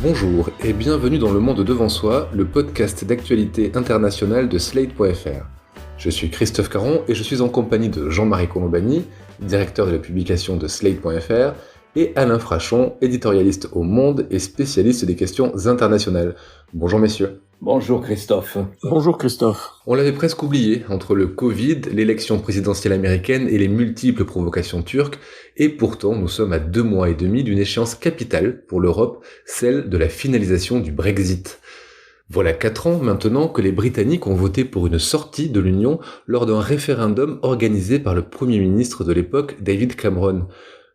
Bonjour et bienvenue dans Le Monde Devant Soi, le podcast d'actualité internationale de Slate.fr. Je suis Christophe Caron et je suis en compagnie de Jean-Marie Colombani, directeur de la publication de Slate.fr, et Alain Frachon, éditorialiste au Monde et spécialiste des questions internationales. Bonjour messieurs. Bonjour Christophe. Bonjour Christophe. On l'avait presque oublié, entre le Covid, l'élection présidentielle américaine et les multiples provocations turques, et pourtant nous sommes à 2 mois et demi d'une échéance capitale pour l'Europe, celle de la finalisation du Brexit. Voilà 4 ans maintenant que les Britanniques ont voté pour une sortie de l'Union lors d'un référendum organisé par le Premier ministre de l'époque, David Cameron.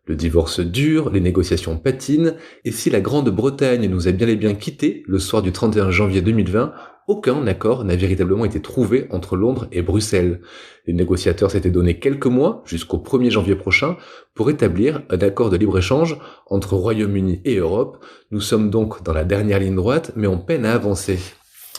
Le divorce dure, les négociations patinent, et si la Grande-Bretagne nous a bien et bien quittés le soir du 31 janvier 2020, aucun accord n'a véritablement été trouvé entre Londres et Bruxelles. Les négociateurs s'étaient donné quelques mois, jusqu'au 1er janvier prochain, pour établir un accord de libre-échange entre Royaume-Uni et Europe. Nous sommes donc dans la dernière ligne droite, mais on peine à avancer.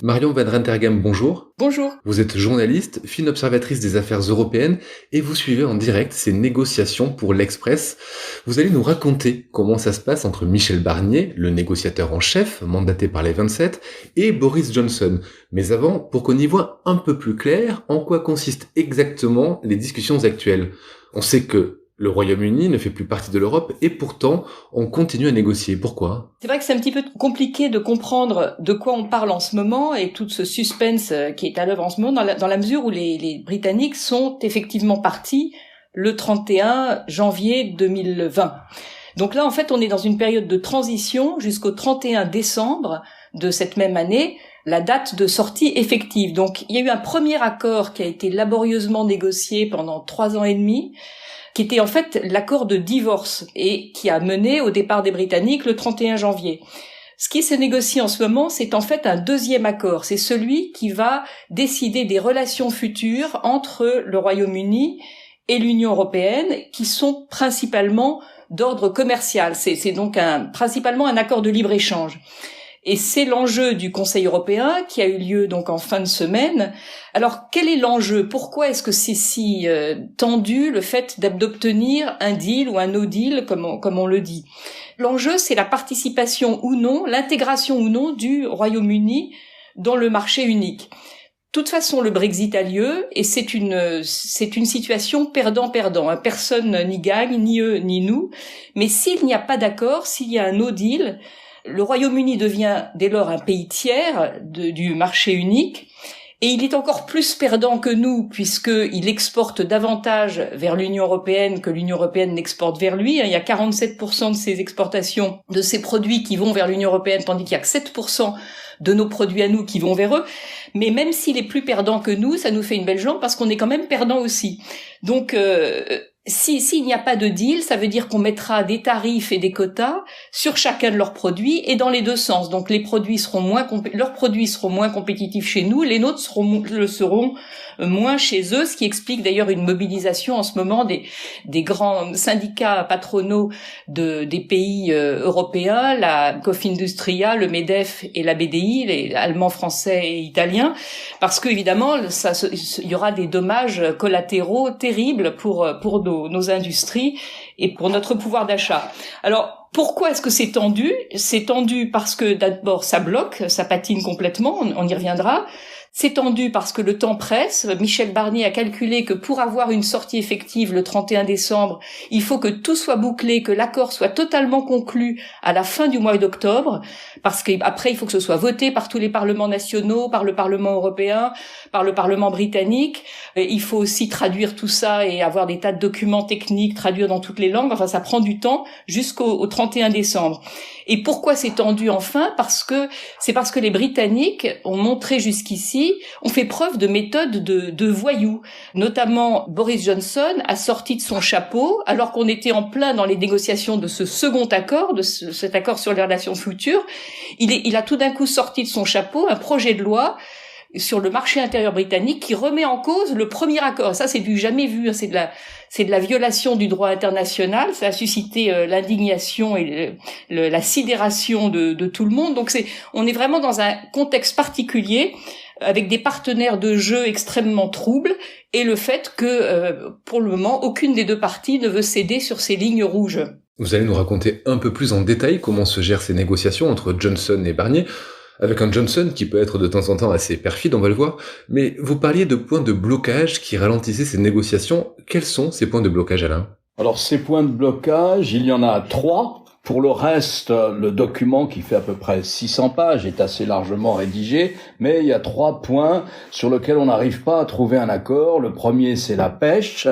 Marion Van Rentergem, bonjour. Bonjour. Vous êtes journaliste, fine observatrice des affaires européennes et vous suivez en direct ces négociations pour l'Express. Vous allez nous raconter comment ça se passe entre Michel Barnier, le négociateur en chef, mandaté par les 27, et Boris Johnson. Mais avant, pour qu'on y voit un peu plus clair, en quoi consistent exactement les discussions actuelles. On sait que le Royaume-Uni ne fait plus partie de l'Europe et pourtant, on continue à négocier. Pourquoi ? C'est vrai que c'est un petit peu compliqué de comprendre de quoi on parle en ce moment et tout ce suspense qui est à l'œuvre en ce moment dans la mesure où les Britanniques sont effectivement partis le 31 janvier 2020. Donc là, en fait, on est dans une période de transition jusqu'au 31 décembre de cette même année, la date de sortie effective. Donc, il y a eu un premier accord qui a été laborieusement négocié pendant 3 ans et demi, qui était en fait l'accord de divorce et qui a mené au départ des Britanniques le 31 janvier. Ce qui se négocie en ce moment, c'est en fait un deuxième accord. C'est celui qui va décider des relations futures entre le Royaume-Uni et l'Union européenne, qui sont principalement d'ordre commercial. C'est donc principalement un accord de libre-échange. Et c'est l'enjeu du Conseil européen qui a eu lieu donc en fin de semaine. Alors, quel est l'enjeu ? Pourquoi est-ce que c'est si tendu le fait d'obtenir un deal ou un no deal, comme on le dit ? L'enjeu, c'est la participation ou non, l'intégration ou non du Royaume-Uni dans le marché unique. De toute façon, le Brexit a lieu et c'est une situation perdant-perdant. Personne n'y gagne, ni eux ni nous. Mais s'il n'y a pas d'accord, s'il y a un no deal, le Royaume-Uni devient dès lors un pays tiers du marché unique et il est encore plus perdant que nous puisqu'il exporte davantage vers l'Union européenne que l'Union européenne n'exporte vers lui. Il y a 47% de ses exportations, de ses produits qui vont vers l'Union européenne, tandis qu'il y a que 7% de nos produits à nous qui vont vers eux. Mais même s'il est plus perdant que nous, ça nous fait une belle jambe parce qu'on est quand même perdant aussi. Donc, s'il n'y a pas de deal, ça veut dire qu'on mettra des tarifs et des quotas sur chacun de leurs produits et dans les deux sens. Donc leurs produits seront moins compétitifs chez nous, les nôtres le seront moins chez eux, ce qui explique d'ailleurs une mobilisation en ce moment des grands syndicats patronaux des pays européens, la Confindustria, le MEDEF et la BDI, les allemands, français et italiens, parce que évidemment il y aura des dommages collatéraux terribles pour nos industries et pour notre pouvoir d'achat. Alors, pourquoi est-ce que c'est tendu ? C'est tendu parce que d'abord ça bloque, ça patine complètement, on y reviendra. C'est tendu parce que le temps presse. Michel Barnier a calculé que pour avoir une sortie effective le 31 décembre, il faut que tout soit bouclé, que l'accord soit totalement conclu à la fin du mois d'octobre, parce qu'après il faut que ce soit voté par tous les parlements nationaux, par le Parlement européen, par le Parlement britannique. Et il faut aussi traduire tout ça et avoir des tas de documents techniques, traduire dans toutes les langues. Enfin, ça prend du temps jusqu'au 31 décembre. Et pourquoi c'est tendu enfin ? Parce que les Britanniques ont montré jusqu'ici, ont fait preuve de méthode de voyous. Notamment, Boris Johnson a sorti de son chapeau, alors qu'on était en plein dans les négociations de ce second accord, cet accord sur les relations futures, il a tout d'un coup sorti de son chapeau un projet de loi sur le marché intérieur britannique qui remet en cause le premier accord. Ça, c'est du jamais vu, hein. C'est de la violation du droit international. Ça a suscité l'indignation et la sidération de tout le monde. Donc on est vraiment dans un contexte particulier avec des partenaires de jeu extrêmement troubles et le fait que, pour le moment, aucune des deux parties ne veut céder sur ces lignes rouges. Vous allez nous raconter un peu plus en détail comment se gèrent ces négociations entre Johnson et Barnier, avec un Johnson qui peut être de temps en temps assez perfide, on va le voir, mais vous parliez de points de blocage qui ralentissaient ces négociations. Quels sont ces points de blocage, Alain ? Alors ces points de blocage, il y en a 3. Pour le reste, le document qui fait à peu près 600 pages est assez largement rédigé, mais il y a 3 points sur lesquels on n'arrive pas à trouver un accord. Le premier, c'est la pêche.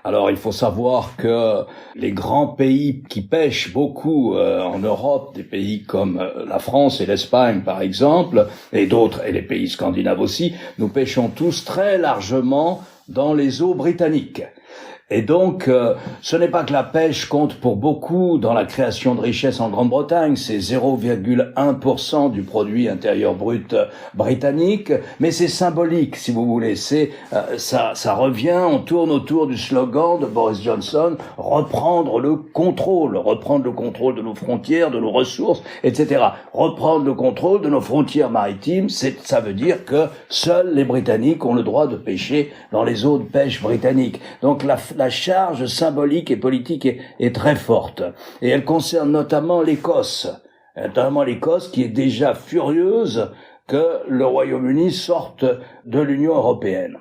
Alors il faut savoir que les grands pays qui pêchent beaucoup en Europe, des pays comme la France et l'Espagne par exemple, et d'autres, et les pays scandinaves aussi, nous pêchons tous très largement dans les eaux britanniques. Et donc, ce n'est pas que la pêche compte pour beaucoup dans la création de richesses en Grande-Bretagne, c'est 0,1% du produit intérieur brut britannique, mais c'est symbolique, si vous voulez. Ça revient, on tourne autour du slogan de Boris Johnson, reprendre le contrôle de nos frontières, de nos ressources, etc. Reprendre le contrôle de nos frontières maritimes, ça veut dire que seuls les Britanniques ont le droit de pêcher dans les eaux de pêche britanniques. Donc la charge symbolique et politique est très forte. Et elle concerne notamment l'Écosse. Notamment l'Écosse qui est déjà furieuse que le Royaume-Uni sorte de l'Union européenne.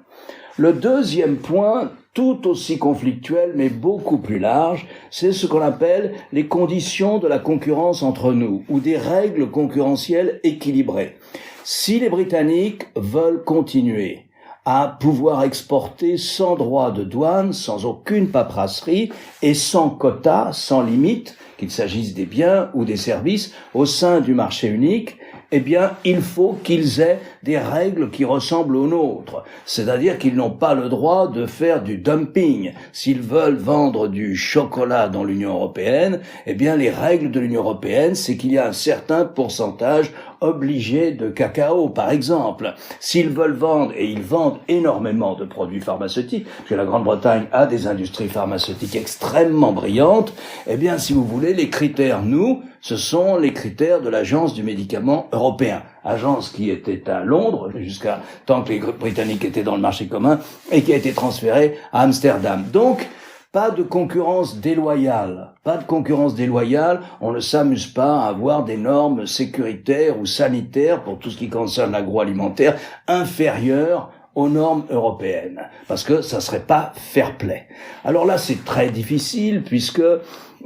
Le deuxième point, tout aussi conflictuel mais beaucoup plus large, c'est ce qu'on appelle les conditions de la concurrence entre nous, ou des règles concurrentielles équilibrées. Si les Britanniques veulent continuer à pouvoir exporter sans droit de douane, sans aucune paperasserie et sans quota, sans limite, qu'il s'agisse des biens ou des services, au sein du marché unique, eh bien, il faut qu'ils aient des règles qui ressemblent aux nôtres. C'est-à-dire qu'ils n'ont pas le droit de faire du dumping. S'ils veulent vendre du chocolat dans l'Union européenne, eh bien, les règles de l'Union européenne, c'est qu'il y a un certain pourcentage obligé de cacao, par exemple. S'ils veulent vendre, et ils vendent énormément de produits pharmaceutiques, parce que la Grande-Bretagne a des industries pharmaceutiques extrêmement brillantes, eh bien, si vous voulez, les critères, ce sont les critères de l'Agence du médicament européen. Agence qui était à Londres, jusqu'à tant que les Britanniques étaient dans le marché commun, et qui a été transférée à Amsterdam. Donc, pas de concurrence déloyale. On ne s'amuse pas à avoir des normes sécuritaires ou sanitaires pour tout ce qui concerne l'agroalimentaire inférieures aux normes européennes. Parce que ça serait pas fair play. Alors là, c'est très difficile puisque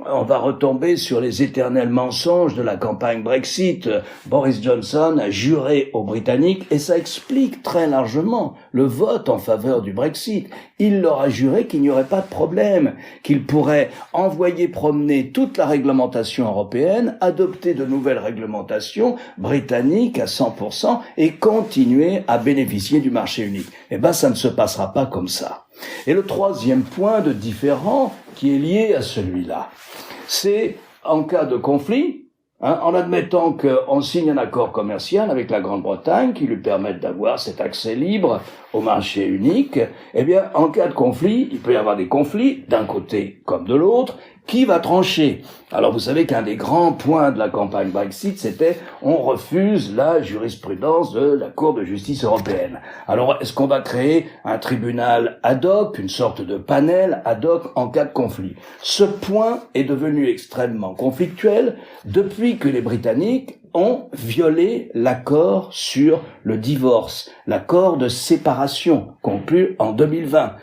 on va retomber sur les éternels mensonges de la campagne Brexit. Boris Johnson a juré aux Britanniques, et ça explique très largement le vote en faveur du Brexit. Il leur a juré qu'il n'y aurait pas de problème, qu'il pourrait envoyer promener toute la réglementation européenne, adopter de nouvelles réglementations britanniques à 100% et continuer à bénéficier du marché unique. Eh ben, ça ne se passera pas comme ça. Et le troisième point de différent qui est lié à celui-là, c'est en cas de conflit, en admettant qu'on signe un accord commercial avec la Grande-Bretagne qui lui permette d'avoir cet accès libre au marché unique, eh bien, en cas de conflit, il peut y avoir des conflits d'un côté comme de l'autre. Qui va trancher? Alors vous savez qu'un des grands points de la campagne Brexit, c'était on refuse la jurisprudence de la Cour de justice européenne. Alors est-ce qu'on va créer un tribunal ad hoc, une sorte de panel ad hoc en cas de conflit? Ce point est devenu extrêmement conflictuel depuis que les Britanniques ont violé l'accord sur le divorce, l'accord de séparation conclu en 2020,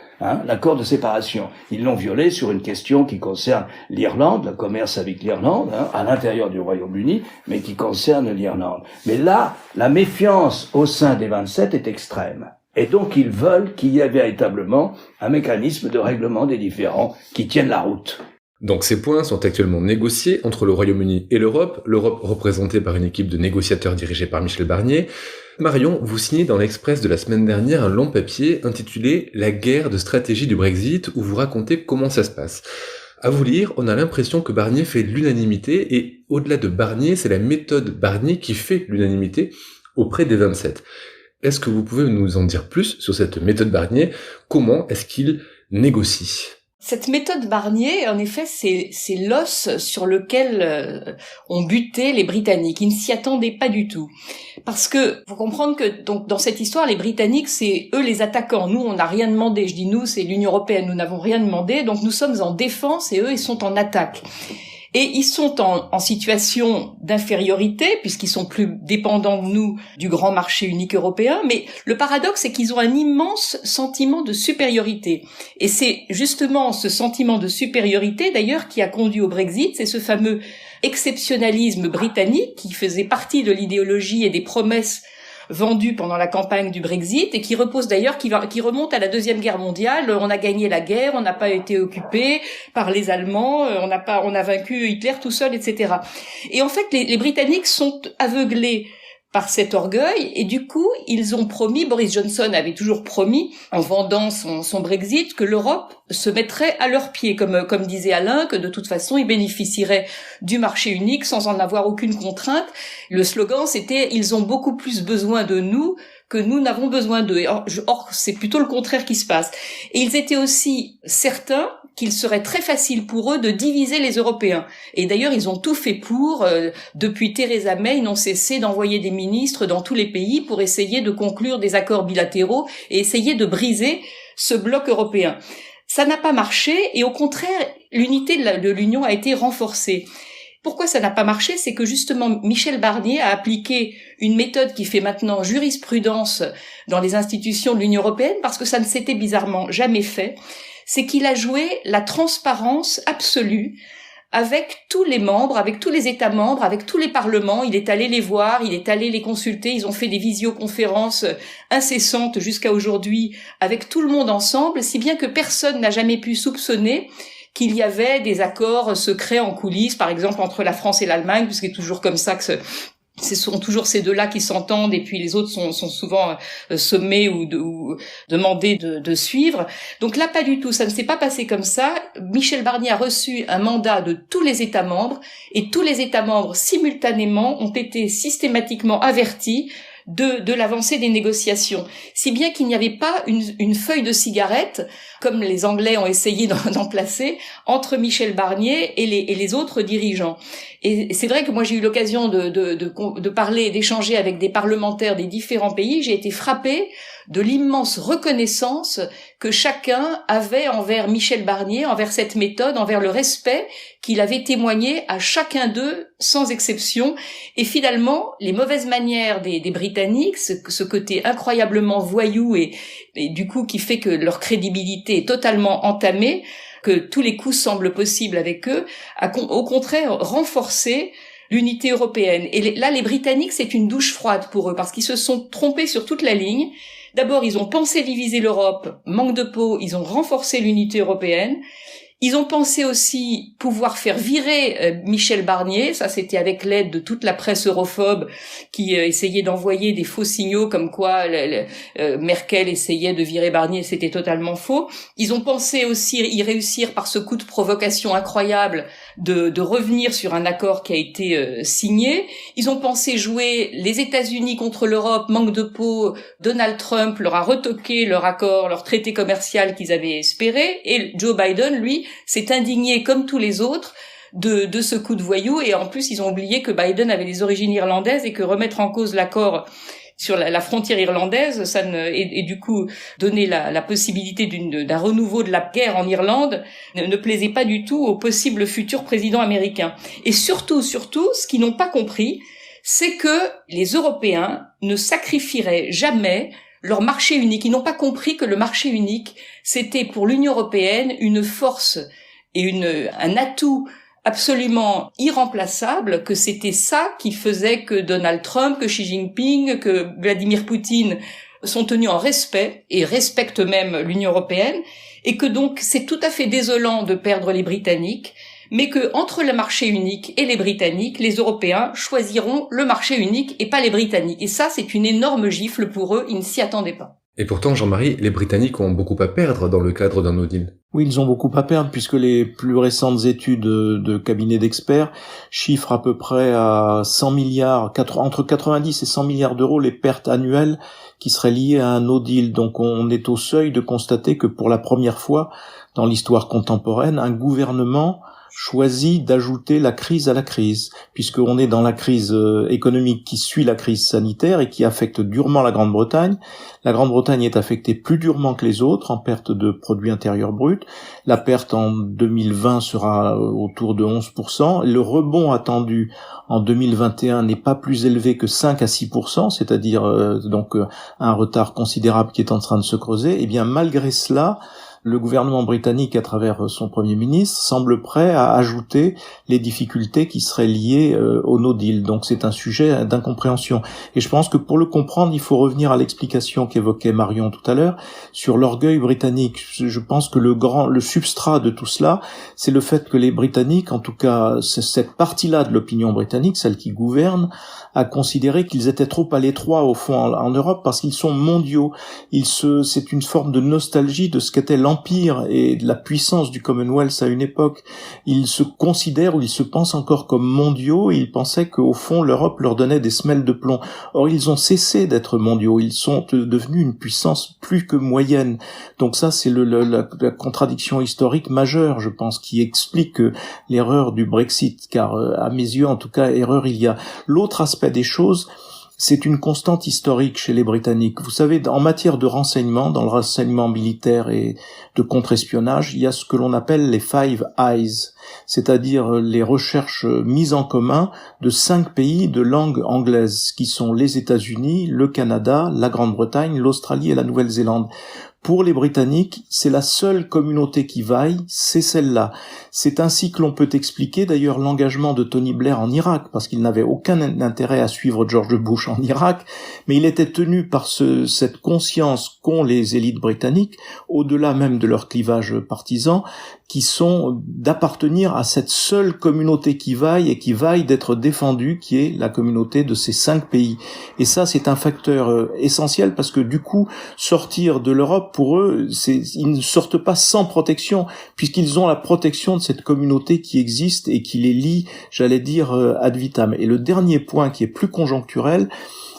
l'accord de séparation. Ils l'ont violé sur une question qui concerne l'Irlande, le commerce avec l'Irlande, à l'intérieur du Royaume-Uni, mais qui concerne l'Irlande. Mais là, la méfiance au sein des 27 est extrême. Et donc, ils veulent qu'il y ait véritablement un mécanisme de règlement des différends qui tienne la route. Donc ces points sont actuellement négociés entre le Royaume-Uni et l'Europe représentée par une équipe de négociateurs dirigée par Michel Barnier. Marion, vous signez dans l'Express de la semaine dernière un long papier intitulé « La guerre de stratégie du Brexit » où vous racontez comment ça se passe. À vous lire, on a l'impression que Barnier fait l'unanimité et au-delà de Barnier, c'est la méthode Barnier qui fait l'unanimité auprès des 27. Est-ce que vous pouvez nous en dire plus sur cette méthode Barnier? Comment est-ce qu'il négocie? Cette méthode Barnier, en effet, c'est l'os sur lequel ont buté les Britanniques. Ils ne s'y attendaient pas du tout. Parce que, faut comprendre que donc dans cette histoire, les Britanniques, c'est eux les attaquants. Nous, on n'a rien demandé. Je dis nous, c'est l'Union européenne. Nous n'avons rien demandé. Donc nous sommes en défense et eux, ils sont en attaque. Et ils sont en situation d'infériorité, puisqu'ils sont plus dépendants de nous, du grand marché unique européen, mais le paradoxe, c'est qu'ils ont un immense sentiment de supériorité. Et c'est justement ce sentiment de supériorité, d'ailleurs, qui a conduit au Brexit, c'est ce fameux exceptionnalisme britannique qui faisait partie de l'idéologie et des promesses vendues pendant la campagne du Brexit et qui repose d'ailleurs, qui remonte à la Deuxième Guerre mondiale. On a gagné la guerre, on n'a pas été occupé par les Allemands, on a vaincu Hitler tout seul, etc. Et en fait, les Britanniques sont aveuglés par cet orgueil, et du coup, ils ont promis, Boris Johnson avait toujours promis, en vendant son Brexit, que l'Europe se mettrait à leurs pieds, comme disait Alain, que de toute façon, ils bénéficieraient du marché unique sans en avoir aucune contrainte. Le slogan, c'était « Ils ont beaucoup plus besoin de nous que nous n'avons besoin d'eux ». Or, c'est plutôt le contraire qui se passe. Et ils étaient aussi certains qu'il serait très facile pour eux de diviser les Européens. Et d'ailleurs, ils ont tout fait pour. Depuis Theresa May, ils n'ont cessé d'envoyer des ministres dans tous les pays pour essayer de conclure des accords bilatéraux et essayer de briser ce bloc européen. Ça n'a pas marché et au contraire, l'unité de l'Union a été renforcée. Pourquoi ça n'a pas marché? C'est que justement, Michel Barnier a appliqué une méthode qui fait maintenant jurisprudence dans les institutions de l'Union européenne parce que ça ne s'était bizarrement jamais fait. C'est qu'il a joué la transparence absolue avec tous les membres, avec tous les États membres, avec tous les parlements. Il est allé les voir, il est allé les consulter, ils ont fait des visioconférences incessantes jusqu'à aujourd'hui avec tout le monde ensemble, si bien que personne n'a jamais pu soupçonner qu'il y avait des accords secrets en coulisses, par exemple entre la France et l'Allemagne, puisque c'est toujours comme ça que ce sont toujours ces deux-là qui s'entendent et puis les autres sont souvent sommés ou demandés de suivre. Donc là, pas du tout. Ça ne s'est pas passé comme ça. Michel Barnier a reçu un mandat de tous les États membres et tous les États membres simultanément ont été systématiquement avertis de l'avancée des négociations. Si bien qu'il n'y avait pas une feuille de cigarette, comme les Anglais ont essayé d'en placer, entre Michel Barnier et les autres dirigeants. Et c'est vrai que moi j'ai eu l'occasion de parler et d'échanger avec des parlementaires des différents pays. J'ai été frappée de l'immense reconnaissance que chacun avait envers Michel Barnier, envers cette méthode, envers le respect qu'il avait témoigné à chacun d'eux, sans exception. Et finalement, les mauvaises manières des Britanniques, ce côté incroyablement voyou et du coup qui fait que leur crédibilité est totalement entamée, que tous les coups semblent possibles avec eux, a au contraire renforcé l'unité européenne. Et là, les Britanniques, c'est une douche froide pour eux, parce qu'ils se sont trompés sur toute la ligne. D'abord, ils ont pensé diviser l'Europe, manque de peau, ils ont renforcé l'unité européenne. Ils ont pensé aussi pouvoir faire virer Michel Barnier, ça c'était avec l'aide de toute la presse europhobe qui essayait d'envoyer des faux signaux comme quoi Merkel essayait de virer Barnier, c'était totalement faux. Ils ont pensé aussi y réussir par ce coup de provocation incroyable de revenir sur un accord qui a été signé. Ils ont pensé jouer les États-Unis contre l'Europe, manque de peau, Donald Trump leur a retoqué leur accord, leur traité commercial qu'ils avaient espéré, et Joe Biden, lui, s'est indigné comme tous les autres de ce coup de voyou, et en plus ils ont oublié que Biden avait des origines irlandaises et que remettre en cause l'accord sur la frontière irlandaise, et du coup donner la possibilité d'un renouveau de la guerre en Irlande ne plaisait pas du tout au possible futur président américain. Et surtout, ce qu'ils n'ont pas compris, c'est que les Européens ne sacrifieraient jamais leur marché unique. Ils n'ont pas compris que le marché unique, c'était pour l'Union européenne une force et un atout absolument irremplaçable, que c'était ça qui faisait que Donald Trump, que Xi Jinping, que Vladimir Poutine sont tenus en respect et respectent même l'Union européenne, et que donc c'est tout à fait désolant de perdre les Britanniques, mais que entre le marché unique et les Britanniques, les Européens choisiront le marché unique et pas les Britanniques. Et ça, c'est une énorme gifle pour eux, ils ne s'y attendaient pas. Et pourtant, Jean-Marie, les Britanniques ont beaucoup à perdre dans le cadre d'un no deal. Oui, ils ont beaucoup à perdre puisque les plus récentes études de cabinets d'experts chiffrent à peu près à 100 milliards, entre 90 et 100 milliards d'euros les pertes annuelles qui seraient liées à un no deal. Donc on est au seuil de constater que pour la première fois dans l'histoire contemporaine, un gouvernement choisi d'ajouter la crise à la crise, puisqu'on est dans la crise économique qui suit la crise sanitaire et qui affecte durement la Grande-Bretagne. La Grande-Bretagne est affectée plus durement que les autres en perte de produit intérieur brut. La perte en 2020 sera autour de 11%. Le rebond attendu en 2021 n'est pas plus élevé que 5 à 6%, c'est-à-dire un retard considérable qui est en train de se creuser. Et bien malgré cela, le gouvernement britannique, à travers son Premier ministre, semble prêt à ajouter les difficultés qui seraient liées au no deal. Donc c'est un sujet d'incompréhension. Et je pense que pour le comprendre, il faut revenir à l'explication qu'évoquait Marion tout à l'heure sur l'orgueil britannique. Je pense que le substrat de tout cela, c'est le fait que les Britanniques, en tout cas cette partie-là de l'opinion britannique, celle qui gouverne, a considéré qu'ils étaient trop à l'étroit au fond en Europe parce qu'ils sont mondiaux. C'est une forme de nostalgie de ce qu'était l'empire et de la puissance du Commonwealth à une époque. Ils se considèrent ou ils se pensent encore comme mondiaux et ils pensaient qu'au fond l'Europe leur donnait des semelles de plomb. Or ils ont cessé d'être mondiaux, ils sont devenus une puissance plus que moyenne. Donc ça c'est la contradiction historique majeure, je pense, qui explique l'erreur du Brexit, car à mes yeux en tout cas erreur il y a. L'autre aspect des choses, c'est une constante historique chez les Britanniques. Vous savez, en matière de renseignement, dans le renseignement militaire et de contre-espionnage, il y a ce que l'on appelle les Five Eyes, c'est-à-dire les recherches mises en commun de 5 pays de langue anglaise, qui sont les États-Unis, le Canada, la Grande-Bretagne, l'Australie et la Nouvelle-Zélande. Pour les Britanniques, c'est la seule communauté qui vaille, c'est celle-là. C'est ainsi que l'on peut expliquer d'ailleurs l'engagement de Tony Blair en Irak, parce qu'il n'avait aucun intérêt à suivre George Bush en Irak, mais il était tenu par cette conscience qu'ont les élites britanniques, au-delà même de leur clivage partisan, qui sont d'appartenir à cette seule communauté qui vaille et qui vaille d'être défendue, qui est la communauté de ces 5 pays. Et ça, c'est un facteur essentiel parce que du coup, sortir de l'Europe, pour eux, ils ne sortent pas sans protection, puisqu'ils ont la protection de cette communauté qui existe et qui les lie, j'allais dire, ad vitam. Et le dernier point qui est plus conjoncturel,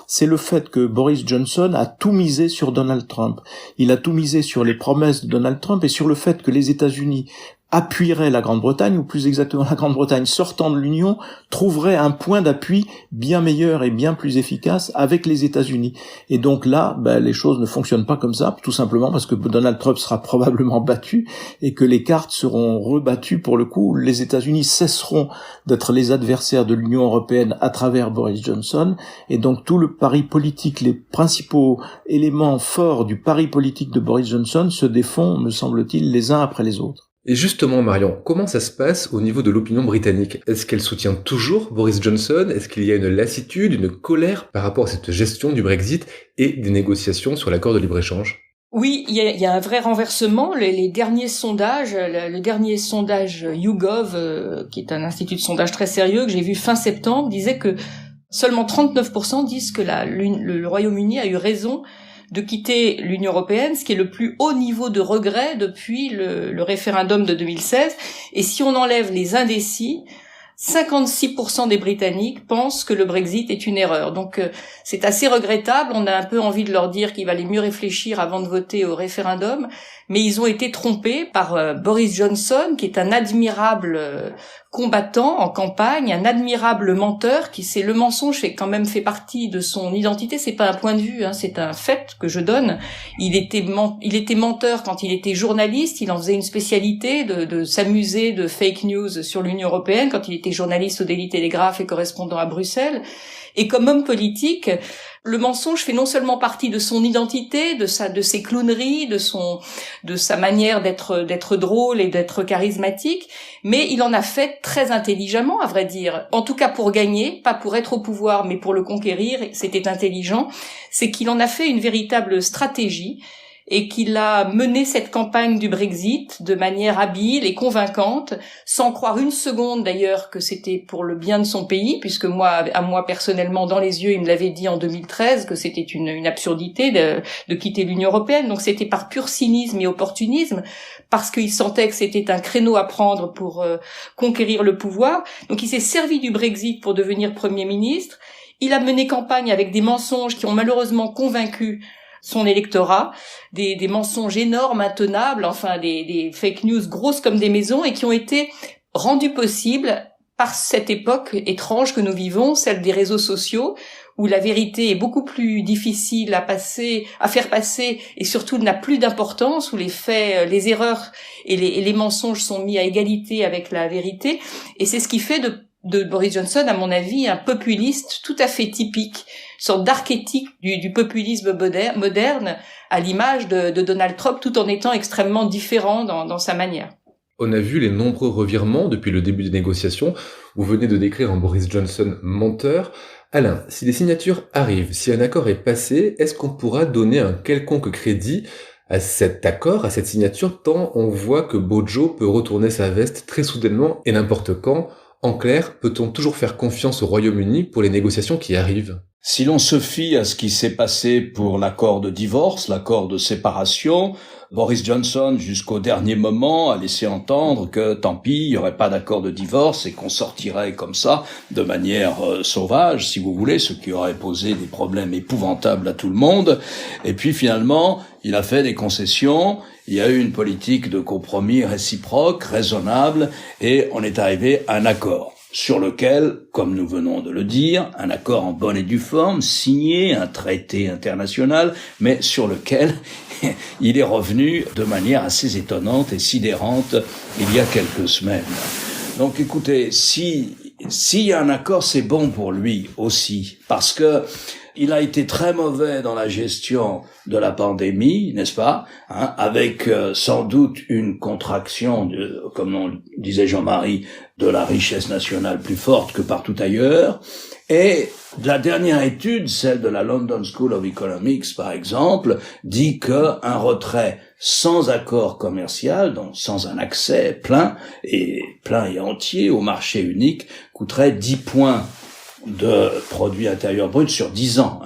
c'est le fait que Boris Johnson a tout misé sur Donald Trump. Il a tout misé sur les promesses de Donald Trump et sur le fait que les États-Unis appuierait la Grande-Bretagne, ou plus exactement la Grande-Bretagne sortant de l'Union, trouverait un point d'appui bien meilleur et bien plus efficace avec les États-Unis. Et donc là, les choses ne fonctionnent pas comme ça, tout simplement parce que Donald Trump sera probablement battu et que les cartes seront rebattues pour le coup. Les États-Unis cesseront d'être les adversaires de l'Union européenne à travers Boris Johnson, et donc tout le pari politique, les principaux éléments forts du pari politique de Boris Johnson se défont, me semble-t-il, les uns après les autres. Et justement, Marion, comment ça se passe au niveau de l'opinion britannique? Est-ce qu'elle soutient toujours Boris Johnson? Est-ce qu'il y a une lassitude, une colère par rapport à cette gestion du Brexit et des négociations sur l'accord de libre-échange? Oui, il y a un vrai renversement. Les derniers sondages, le dernier sondage YouGov, qui est un institut de sondage très sérieux que j'ai vu fin septembre, disait que seulement 39% disent que le Royaume-Uni a eu raison de quitter l'Union européenne, ce qui est le plus haut niveau de regret depuis le référendum de 2016. Et si on enlève les indécis, 56% des Britanniques pensent que le Brexit est une erreur. Donc c'est assez regrettable. On a un peu envie de leur dire qu'il valait mieux réfléchir avant de voter au référendum. Mais ils ont été trompés par Boris Johnson, qui est un admirable combattant en campagne, un admirable menteur, le mensonge quand même fait partie de son identité. C'est pas un point de vue, c'est un fait que je donne. Il était menteur quand il était journaliste. Il en faisait une spécialité de s'amuser de fake news sur l'Union européenne quand il était journaliste au Daily Telegraph et correspondant à Bruxelles. Et comme homme politique, le mensonge fait non seulement partie de son identité, de ses clowneries, de sa manière d'être drôle et d'être charismatique, mais il en a fait très intelligemment, à vrai dire. En tout cas pour gagner, pas pour être au pouvoir, mais pour le conquérir, c'était intelligent. C'est qu'il en a fait une véritable stratégie et qu'il a mené cette campagne du Brexit de manière habile et convaincante, sans croire une seconde d'ailleurs que c'était pour le bien de son pays, puisque moi personnellement, dans les yeux, il me l'avait dit en 2013 que c'était une absurdité de quitter l'Union européenne. Donc c'était par pur cynisme et opportunisme, parce qu'il sentait que c'était un créneau à prendre pour conquérir le pouvoir. Donc il s'est servi du Brexit pour devenir Premier ministre. Il a mené campagne avec des mensonges qui ont malheureusement convaincu son électorat, des mensonges énormes, intenables, enfin des fake news grosses comme des maisons et qui ont été rendu possible par cette époque étrange que nous vivons, celle des réseaux sociaux, où la vérité est beaucoup plus difficile à faire passer, et surtout n'a plus d'importance, où les faits, les erreurs et les mensonges sont mis à égalité avec la vérité. Et c'est ce qui fait de Boris Johnson, à mon avis, un populiste tout à fait typique, une sorte d'archétype du populisme moderne, à l'image de Donald Trump, tout en étant extrêmement différent dans sa manière. On a vu les nombreux revirements depuis le début des négociations. Vous venez de décrire un Boris Johnson menteur. Alain, si les signatures arrivent, si un accord est passé, est-ce qu'on pourra donner un quelconque crédit à cet accord, à cette signature, tant on voit que Bojo peut retourner sa veste très soudainement et n'importe quand? En clair, peut-on toujours faire confiance au Royaume-Uni pour les négociations qui arrivent? Si l'on se fie à ce qui s'est passé pour l'accord de divorce, l'accord de séparation, Boris Johnson, jusqu'au dernier moment, a laissé entendre que tant pis, il n'y aurait pas d'accord de divorce et qu'on sortirait comme ça, de manière sauvage, si vous voulez, ce qui aurait posé des problèmes épouvantables à tout le monde. Et puis finalement, il a fait des concessions, il y a eu une politique de compromis réciproque, raisonnable, et on est arrivé à un accord, sur lequel, comme nous venons de le dire, un accord en bonne et due forme, signé, un traité international, mais sur lequel il est revenu de manière assez étonnante et sidérante il y a quelques semaines. Donc écoutez, s'il y a un accord, c'est bon pour lui aussi, parce que il a été très mauvais dans la gestion de la pandémie, n'est-ce pas, avec sans doute une contraction, comme on disait Jean-Marie, de la richesse nationale plus forte que partout ailleurs. Et la dernière étude, celle de la London School of Economics par exemple, dit que un retrait sans accord commercial, donc sans un accès plein et entier au marché unique, coûterait 10 points de produit intérieur brut sur 10 ans,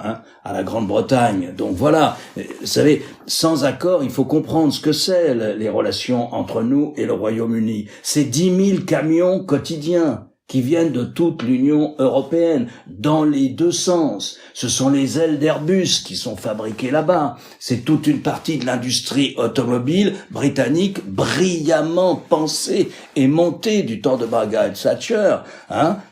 à la Grande-Bretagne. Donc voilà, vous savez, sans accord, il faut comprendre ce que c'est les relations entre nous et le Royaume-Uni. C'est 10 000 camions quotidiens qui viennent de toute l'Union européenne, dans les deux sens. Ce sont les ailes d'Airbus qui sont fabriquées là-bas. C'est toute une partie de l'industrie automobile britannique brillamment pensée et montée du temps de Margaret Thatcher,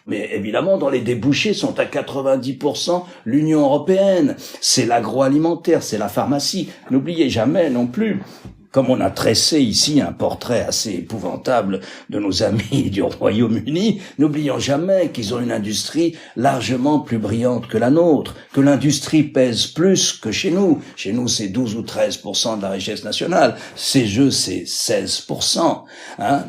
Mais évidemment, dont les débouchés sont à 90% l'Union européenne. C'est l'agroalimentaire, c'est la pharmacie. N'oubliez jamais non plus, comme on a tressé ici un portrait assez épouvantable de nos amis du Royaume-Uni, n'oublions jamais qu'ils ont une industrie largement plus brillante que la nôtre, que l'industrie pèse plus que chez nous. Chez nous, c'est 12 ou 13% de la richesse nationale. Chez eux, c'est 16%.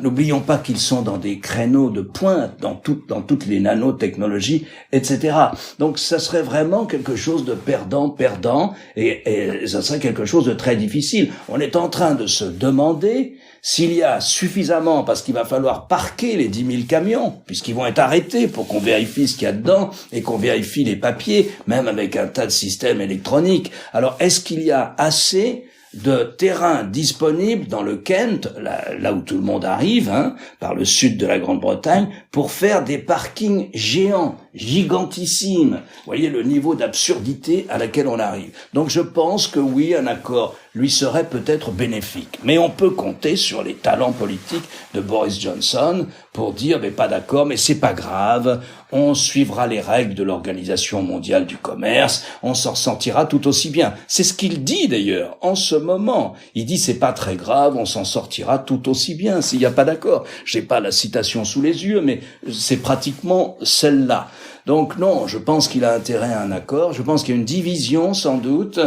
N'oublions pas qu'ils sont dans des créneaux de pointe, dans toutes les nanotechnologies, etc. Donc, ça serait vraiment quelque chose de perdant-perdant, et ça serait quelque chose de très difficile. On est en train de se demander s'il y a suffisamment, parce qu'il va falloir parquer les 10 000 camions, puisqu'ils vont être arrêtés pour qu'on vérifie ce qu'il y a dedans et qu'on vérifie les papiers, même avec un tas de systèmes électroniques. Alors, est-ce qu'il y a assez de terrain disponible dans le Kent, là où tout le monde arrive, par le sud de la Grande-Bretagne, pour faire des parkings géants, gigantissimes. Vous voyez le niveau d'absurdité à laquelle on arrive. Donc je pense que oui, un accord lui serait peut-être bénéfique. Mais on peut compter sur les talents politiques de Boris Johnson pour dire, mais pas d'accord, mais c'est pas grave, on suivra les règles de l'Organisation mondiale du commerce, on s'en sortira tout aussi bien. C'est ce qu'il dit d'ailleurs, en ce moment. Il dit, c'est pas très grave, on s'en sortira tout aussi bien s'il n'y a pas d'accord. J'ai pas la citation sous les yeux, mais c'est pratiquement celle-là. Donc non, je pense qu'il a intérêt à un accord, je pense qu'il y a une division sans doute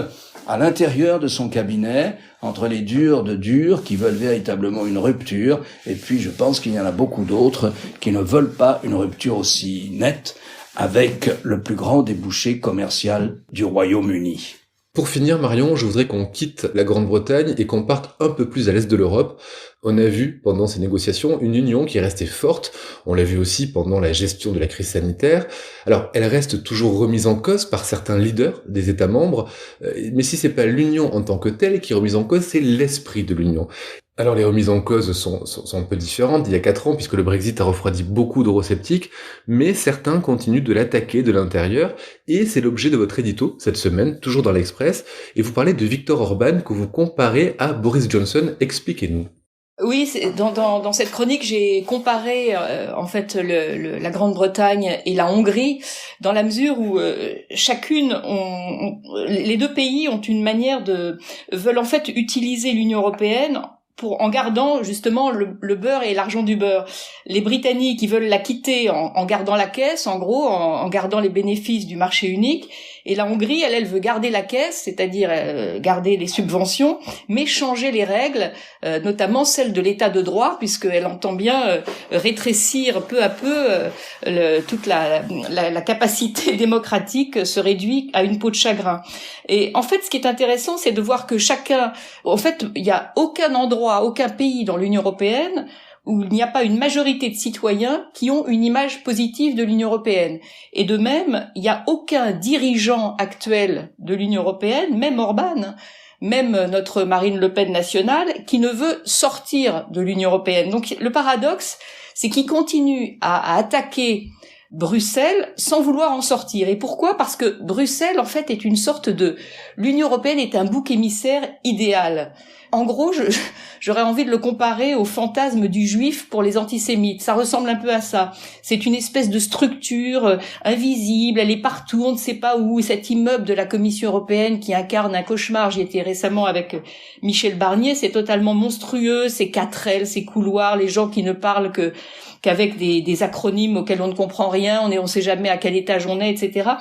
à l'intérieur de son cabinet, entre les durs de durs qui veulent véritablement une rupture, et puis je pense qu'il y en a beaucoup d'autres qui ne veulent pas une rupture aussi nette avec le plus grand débouché commercial du Royaume-Uni. Pour finir, Marion, je voudrais qu'on quitte la Grande-Bretagne et qu'on parte un peu plus à l'est de l'Europe. On a vu pendant ces négociations une union qui est restée forte, on l'a vu aussi pendant la gestion de la crise sanitaire. Alors, elle reste toujours remise en cause par certains leaders des États membres, mais si c'est pas l'union en tant que telle qui est remise en cause, c'est l'esprit de l'union. Alors les remises en cause sont un peu différentes d'il y a 4 ans, puisque le Brexit a refroidi beaucoup d'eurosceptiques, mais certains continuent de l'attaquer de l'intérieur, et c'est l'objet de votre édito cette semaine, toujours dans l'Express, et vous parlez de Viktor Orban que vous comparez à Boris Johnson. Expliquez-nous. Oui, dans cette chronique, j'ai comparé en fait la Grande-Bretagne et la Hongrie, dans la mesure où les deux pays ont une manière veulent en fait utiliser l'Union européenne en gardant justement le beurre et l'argent du beurre. Les Britanniques, ils veulent la quitter en gardant la caisse, en gros, en gardant les bénéfices du marché unique. Et la Hongrie, elle veut garder la caisse, c'est-à-dire garder les subventions, mais changer les règles, notamment celles de l'état de droit, puisqu'elle entend bien rétrécir peu à peu toute la capacité démocratique se réduit à une peau de chagrin. Et en fait, ce qui est intéressant, c'est de voir que il y a aucun endroit, aucun pays dans l'Union européenne où il n'y a pas une majorité de citoyens qui ont une image positive de l'Union européenne. Et de même, il n'y a aucun dirigeant actuel de l'Union européenne, même Orban, même notre Marine Le Pen nationale, qui ne veut sortir de l'Union européenne. Donc le paradoxe, c'est qu'il continue à attaquer Bruxelles sans vouloir en sortir. Et pourquoi ? Parce que Bruxelles, en fait, est une sorte l'Union européenne est un bouc émissaire idéal. En gros, j'aurais envie de le comparer au fantasme du juif pour les antisémites. Ça ressemble un peu à ça. C'est une espèce de structure invisible, elle est partout, on ne sait pas où. Cet immeuble de la Commission européenne qui incarne un cauchemar, j'y étais récemment avec Michel Barnier, c'est totalement monstrueux, ces 4 ailes, ces couloirs, les gens qui ne parlent qu'avec des acronymes auxquels on ne comprend rien, on sait jamais à quel étage on est, etc.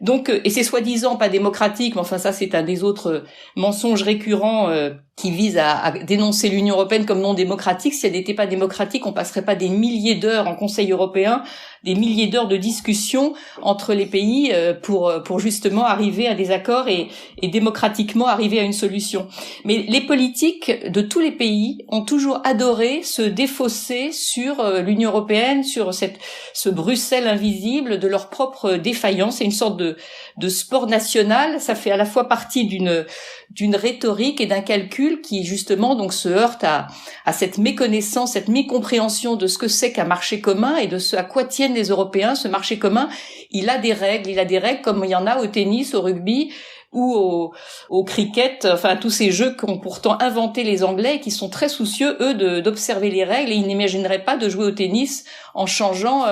Donc, et c'est soi-disant pas démocratique, mais enfin ça c'est un des autres mensonges récurrents qui visent à dénoncer l'Union européenne comme non démocratique. Si elle n'était pas démocratique, on passerait pas des milliers d'heures en Conseil européen, des milliers d'heures de discussions entre les pays pour justement arriver à des accords et démocratiquement arriver à une solution. Mais les politiques de tous les pays ont toujours adoré se défausser sur l'Union européenne, sur ce Bruxelles invisible de leur propre défaillance. C'est une sorte de sport national. Ça fait à la fois partie d'une rhétorique et d'un calcul qui justement donc se heurte à cette méconnaissance, cette mécompréhension de ce que c'est qu'un marché commun et de ce à quoi tiennent les Européens. Ce marché commun, il a des règles comme il y en a au tennis, au rugby ou au cricket, enfin tous ces jeux qu'ont pourtant inventé les Anglais et qui sont très soucieux, eux, d'observer les règles, et ils n'imagineraient pas de jouer au tennis en changeant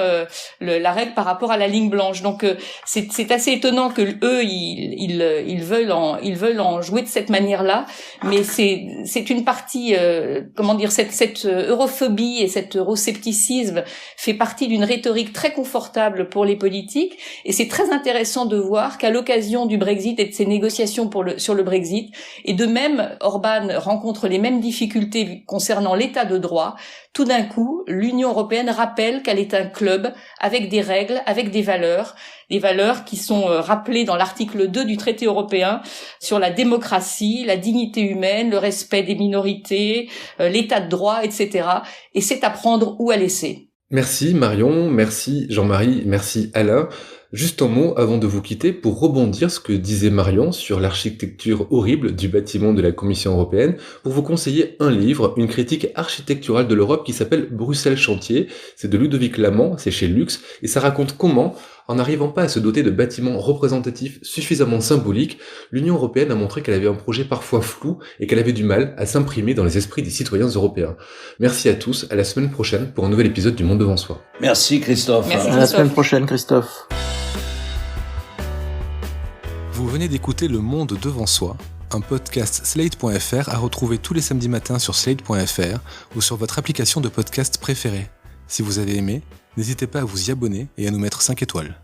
la règle par rapport à la ligne blanche. Donc c'est assez étonnant que eux ils veulent en jouer de cette manière-là, mais c'est une partie cette europhobie et cet euroscepticisme fait partie d'une rhétorique très confortable pour les politiques, et c'est très intéressant de voir qu'à l'occasion du Brexit et de ces négociations sur le Brexit, et de même Orban rencontre les mêmes difficultés concernant l'état de droit, tout d'un coup l'Union européenne rappelle qu'elle est un club avec des règles, avec des valeurs qui sont rappelées dans l'article 2 du traité européen sur la démocratie, la dignité humaine, le respect des minorités, l'état de droit, etc. Et c'est à prendre ou à laisser. Merci Marion, merci Jean-Marie, merci Alain. Juste un mot avant de vous quitter pour rebondir ce que disait Marion sur l'architecture horrible du bâtiment de la Commission européenne, pour vous conseiller un livre, une critique architecturale de l'Europe qui s'appelle Bruxelles Chantier. C'est de Ludovic Lamant, c'est chez Lux, et ça raconte comment, en n'arrivant pas à se doter de bâtiments représentatifs suffisamment symboliques, l'Union européenne a montré qu'elle avait un projet parfois flou et qu'elle avait du mal à s'imprimer dans les esprits des citoyens européens. Merci à tous, à la semaine prochaine pour un nouvel épisode du Monde devant soi. Merci Christophe. Merci, à la semaine prochaine Christophe. Vous venez d'écouter Le Monde devant soi, un podcast Slate.fr à retrouver tous les samedis matins sur Slate.fr ou sur votre application de podcast préférée. Si vous avez aimé, n'hésitez pas à vous y abonner et à nous mettre 5 étoiles.